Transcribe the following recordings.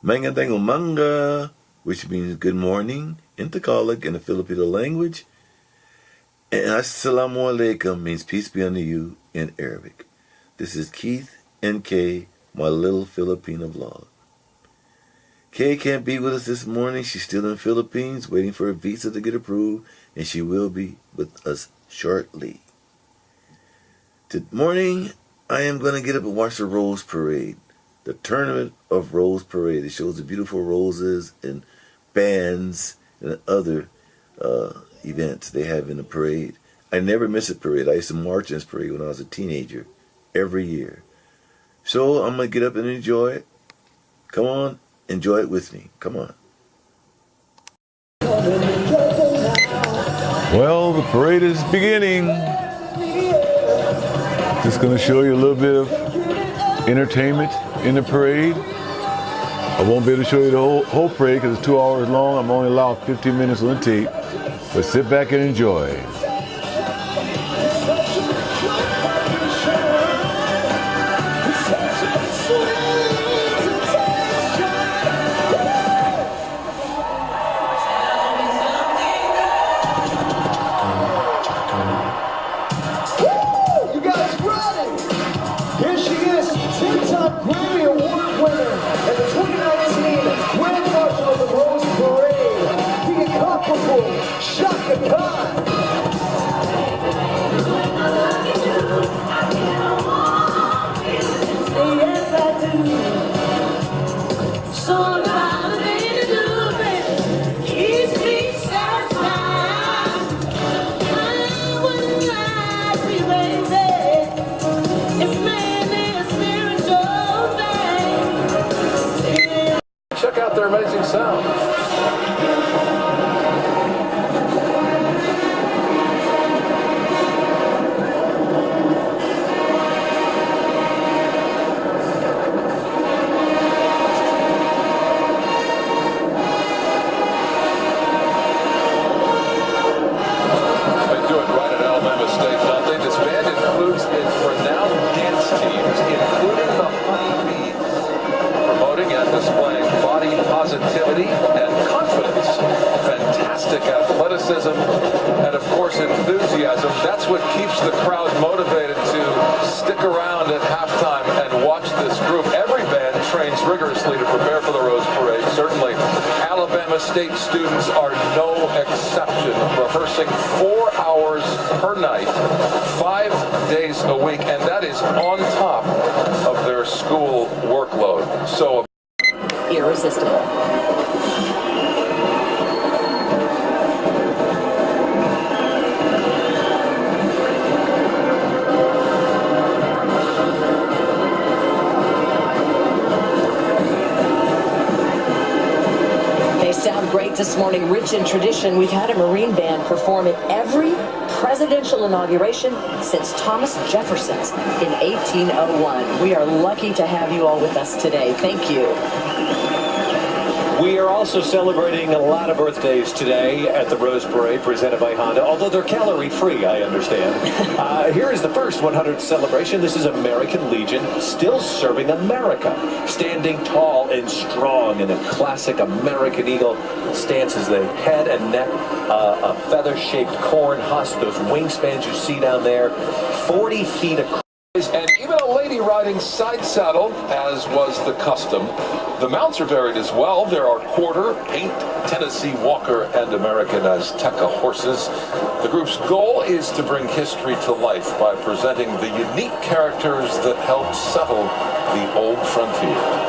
Mangadango manga, which means good morning in Tagalog in the Filipino language. And Assalamu alaikum means peace be unto you in Arabic. This is Keith and Kaye, my little Philipina vlog. Kaye can't be with us this morning. She's still in the Philippines waiting for her visa to get approved, and she will be with us shortly. This morning, I am going to get up and watch the Rose Parade. The Tournament of Rose Parade. It shows the beautiful roses and bands and other events they have in the parade. I never miss a parade. I used to march in this parade when I was a teenager every year. So I'm going to get up and enjoy it. Come on, enjoy it with me. Come on. Well, the parade is beginning. Just going to show you a little bit of entertainment in the parade. I won't be able to show you the whole parade because it's 2 hours long. I'm only allowed 15 minutes on the tape. But sit back and enjoy. You guys ready? Here she is, 10-time Grammy Award winner and the 2019 Grand Marshal of the Rose Parade, the incomparable Shaka Khan. Yes, I do. So I'm about to do it. Keeps me satisfied. I wouldn't lie to you, baby. It's mainly a spiritual thing. Check out their amazing sound. They do it right at Alabama State, don't they? This band includes its renowned dance teams, including the Honeybees, promoting and displaying body positivity and confidence, fantastic athleticism, and of course enthusiasm. That's what keeps the crowd motivated to stick around at halftime and watch this group. Every band trains rigorously to prepare for the Rose Parade. Certainly, Alabama State students are no exception, rehearsing 4 hours per night, 5 days a week, and that is on top of their school workload. So irresistible. They sound great this morning, rich in tradition. We've had a Marine band perform at every presidential inauguration since Thomas Jefferson's in 1801. We are lucky to have you all with us today. Thank you. We are also celebrating a lot of birthdays today at the Rose Parade presented by Honda, although they're calorie-free, I understand. Here is the first 100th celebration. This is American Legion, still serving America, standing tall and strong in a classic American Eagle stance as the head and neck, a feather-shaped corn husk, those wingspans you see down there, 40 feet across. and even a lady riding side saddle, as was the custom. The mounts are varied as well. There are quarter, paint, Tennessee Walker, and American Azteca horses. The group's goal is to bring history to life by presenting the unique characters that helped settle the old frontier.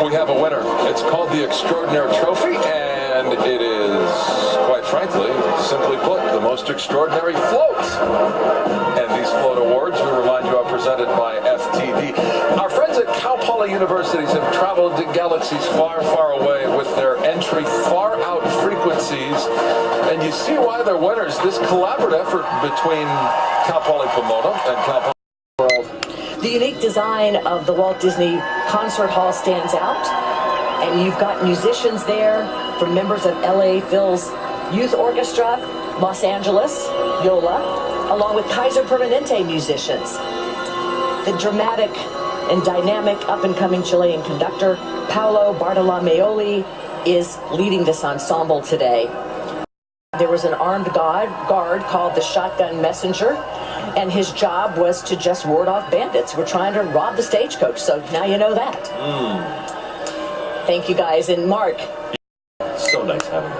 We have a winner. It's called the Extraordinary Trophy, and it is, quite frankly, simply put, the most extraordinary float. And these float awards, we remind you, are presented by FTD. Our friends at Cal Poly Universities have traveled to galaxies far, far away with their entry far out frequencies, and you see why they're winners. This collaborative effort between Cal Poly Pomona and Cal Poly World. The unique design of the Walt Disney Concert Hall stands out, and you've got musicians there from members of LA Phil's Youth Orchestra, Los Angeles, Yola, along with Kaiser Permanente musicians. The dramatic and dynamic up-and-coming Chilean conductor, Paolo Bartolomeoli, is leading this ensemble today. There was an armed guard called the Shotgun Messenger, and his job was to just ward off bandits who were trying to rob the stagecoach. So now you know that. Thank you, guys. And Mark. So nice having you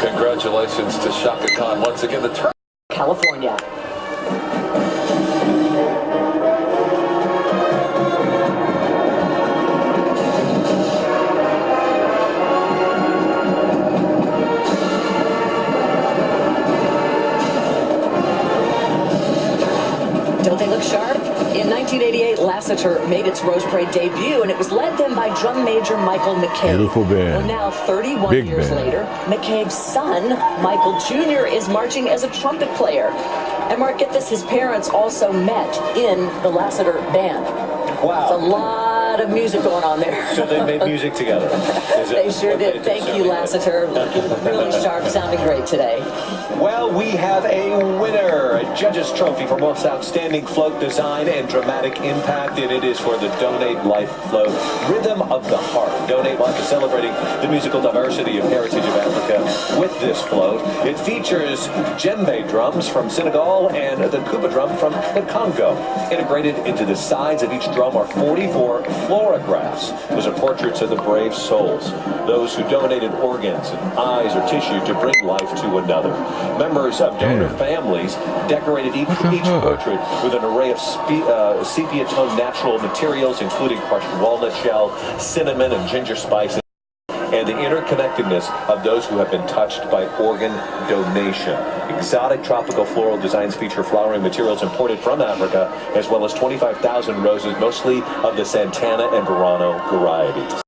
here. Congratulations to Shaka Khan once again. The turn. California. Don't they look sharp? In 1988, Lassiter made its Rose Parade debut, and it was led then by drum major Michael McCabe. Beautiful band. Well, now, 31 Big years band. later, McCabe's son, Michael Jr., is marching as a trumpet player. And Mark, get this, his parents also met in the Lassiter band. Wow. There's a lot of music going on there. So they made music together. They sure did. Thank you, Lassiter. Really sharp, sounding great today. Well, we have a winner, a judge's trophy for most outstanding float design and dramatic impact, and it is for the Donate Life float, Rhythm of the Heart. Donate Life is celebrating the musical diversity and heritage of Africa with this float. It features djembe drums from Senegal and the kuba drum from the Congo. Integrated into the sides of each drum are 44 floragraphs. Those are portraits of the brave souls, those who donated organs and eyes or tissue to bring life to another. Members of donor families decorated each portrait with an array of sepia-toned natural materials, including crushed walnut shell, cinnamon, and ginger spices, and the interconnectedness of those who have been touched by organ donation. Exotic tropical floral designs feature flowering materials imported from Africa, as well as 25,000 roses, mostly of the Santana and Verano varieties.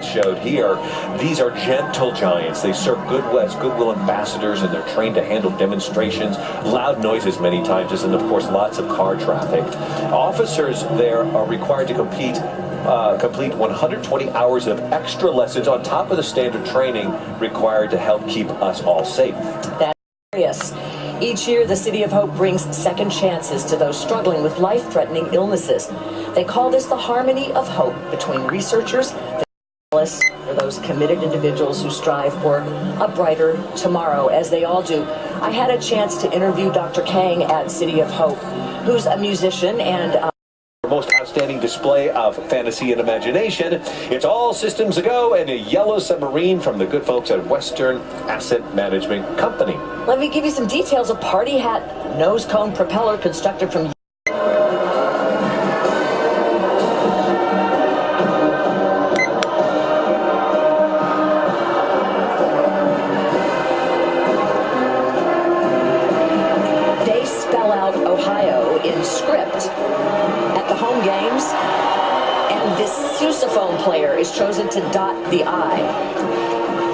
Showed here, these are gentle giants. They serve goodwill ambassadors, and they're trained to handle demonstrations, loud noises many times, and of course lots of car traffic. Officers there are required to complete 120 hours of extra lessons on top of the standard training required to help keep us all safe. That's serious. Each year, the City of Hope brings second chances to those struggling with life-threatening illnesses. They call this the harmony of hope between researchers, for those committed individuals who strive for a brighter tomorrow, as they all do. I had a chance to interview Dr. Kang at City of Hope, who's a musician and most outstanding display of fantasy and imagination. It's all systems a go, and a yellow submarine from the good folks at Western Asset Management Company. Let me give you some details. A party hat nose cone propeller constructed from in script at the home games, and this sousaphone player is chosen to dot the I.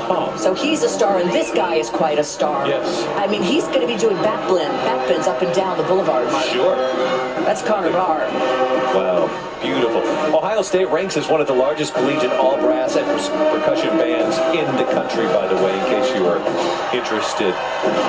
Oh. So he's a star, and this guy is quite a star. Yes. I mean, he's going to be doing backbends up and down the boulevard, Mark. Sure. That's Carnival. Wow, beautiful. Ohio State ranks as one of the largest collegiate all-brass and percussion bands in the country, by the way, in case you are interested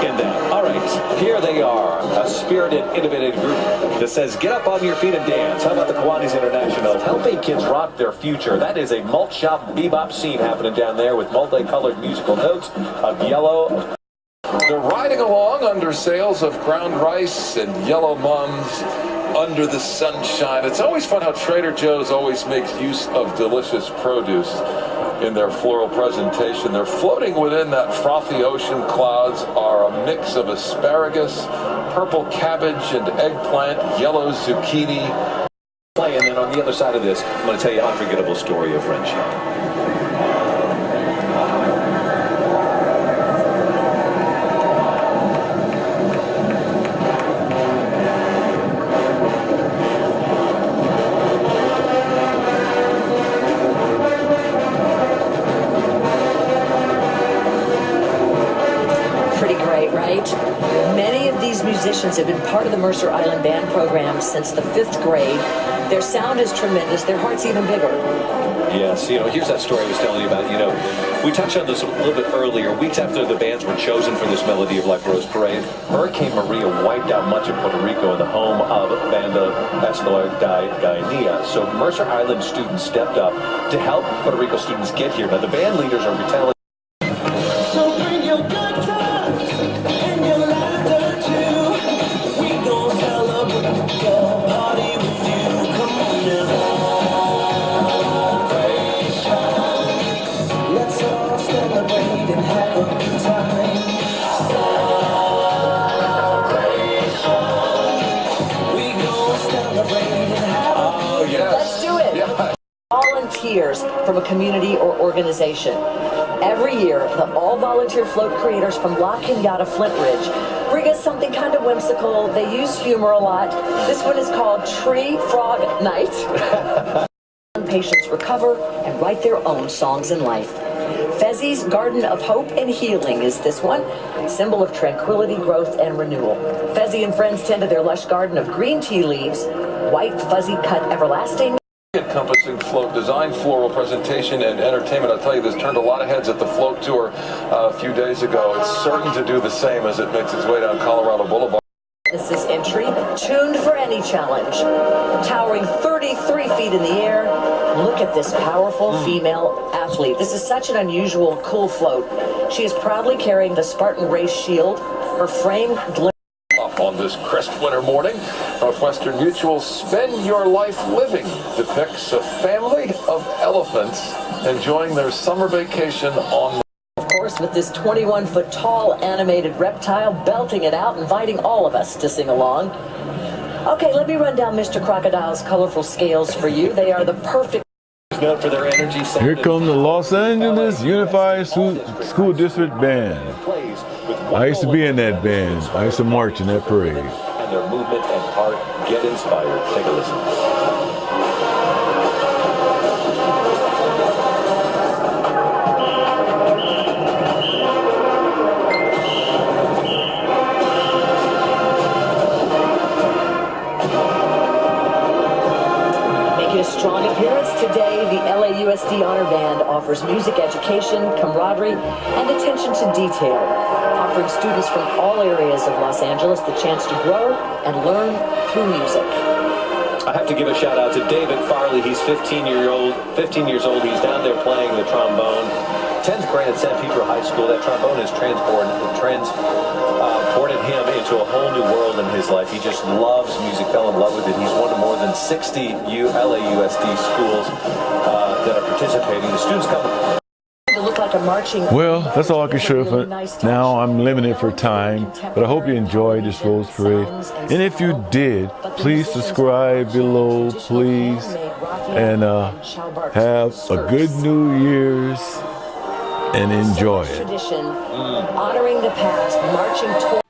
in that. All right, here they are, a spirited, innovative group that says, get up on your feet and dance. How about the Kiwanis International, helping kids rock their future? That is a malt shop bebop scene happening down there with multicolored musical notes of yellow. They're riding along under sails of ground rice and yellow mums under the sunshine. It's always fun how Trader Joe's always makes use of delicious produce in their floral presentation. They're floating within that frothy ocean. Clouds are a mix of asparagus, purple cabbage and eggplant, yellow zucchini. And then on the other side of this, I'm going to tell you an unforgettable story of friendship. musicians have been part of the Mercer Island Band program since the 5th grade. Their sound is tremendous. Their heart's even bigger. Yes, here's that story I was telling you about. We touched on this a little bit earlier. Weeks after the bands were chosen for this Melody of Life Rose Parade, Hurricane Maria wiped out much of Puerto Rico and the home of Banda Escolar de Guinea. So Mercer Island students stepped up to help Puerto Rico students get here. Now, the band leaders are retelling. So bring your good times and your laughter too. We gon' celebrate your party with you. Come on now. Let's all celebrate and have a good time. We gon' celebrate and have a good time. Let's do it. Yeah. Volunteers from a community or organization. Every year, the all-volunteer float creators from La Cañada Flint Ridge bring us something kind of whimsical. They use humor a lot. This one is called Tree Frog Night. Patients recover and write their own songs in life. Fezzi's Garden of Hope and Healing is this one, symbol of tranquility, growth, and renewal. Fezzi and friends tend to their lush garden of green tea leaves, white fuzzy cut everlasting. Encompassing float design, floral presentation, and entertainment. I'll tell you, this turned a lot of heads at the float tour a few days ago. It's certain to do the same as it makes its way down Colorado Boulevard. This is entry, tuned for any challenge. Towering 33 feet in the air, look at this powerful female athlete. This is such an unusual, cool float. She is proudly carrying the Spartan Race Shield. Her frame glimmers. On this crisp winter morning, Northwestern Mutual's Spend Your Life Living depicts a family of elephants enjoying their summer vacation on. Of course, with this 21-foot tall animated reptile belting it out, inviting all of us to sing along. Okay, let me run down Mr. Crocodile's colorful scales for you. They are the perfect. Known for their energy. Here come the Los Angeles Unified School District Band. I used to be in that band. I used to march in that parade. And their movement and heart get inspired. Take a listen. Making a strong appearance today, the LAUSD Honor Band offers music education, camaraderie, and attention to detail, offering students from all areas of Los Angeles the chance to grow and learn through music. I have to give a shout out to David Farley. He's 15 years old. He's down there playing the trombone. 10th grade at San Pedro High School. That trombone has transported him into a whole new world in his life. He just loves music, fell in love with it. He's one of more than 60 LAUSD schools that are participating. The students come. To look like a marching. Well, that's all I can show for now. I'm limited for time, but I hope you enjoyed this Rose Parade. And if you did, please subscribe below, please, and have a good New Year's and enjoy it. Tradition, honoring the past, marching toward.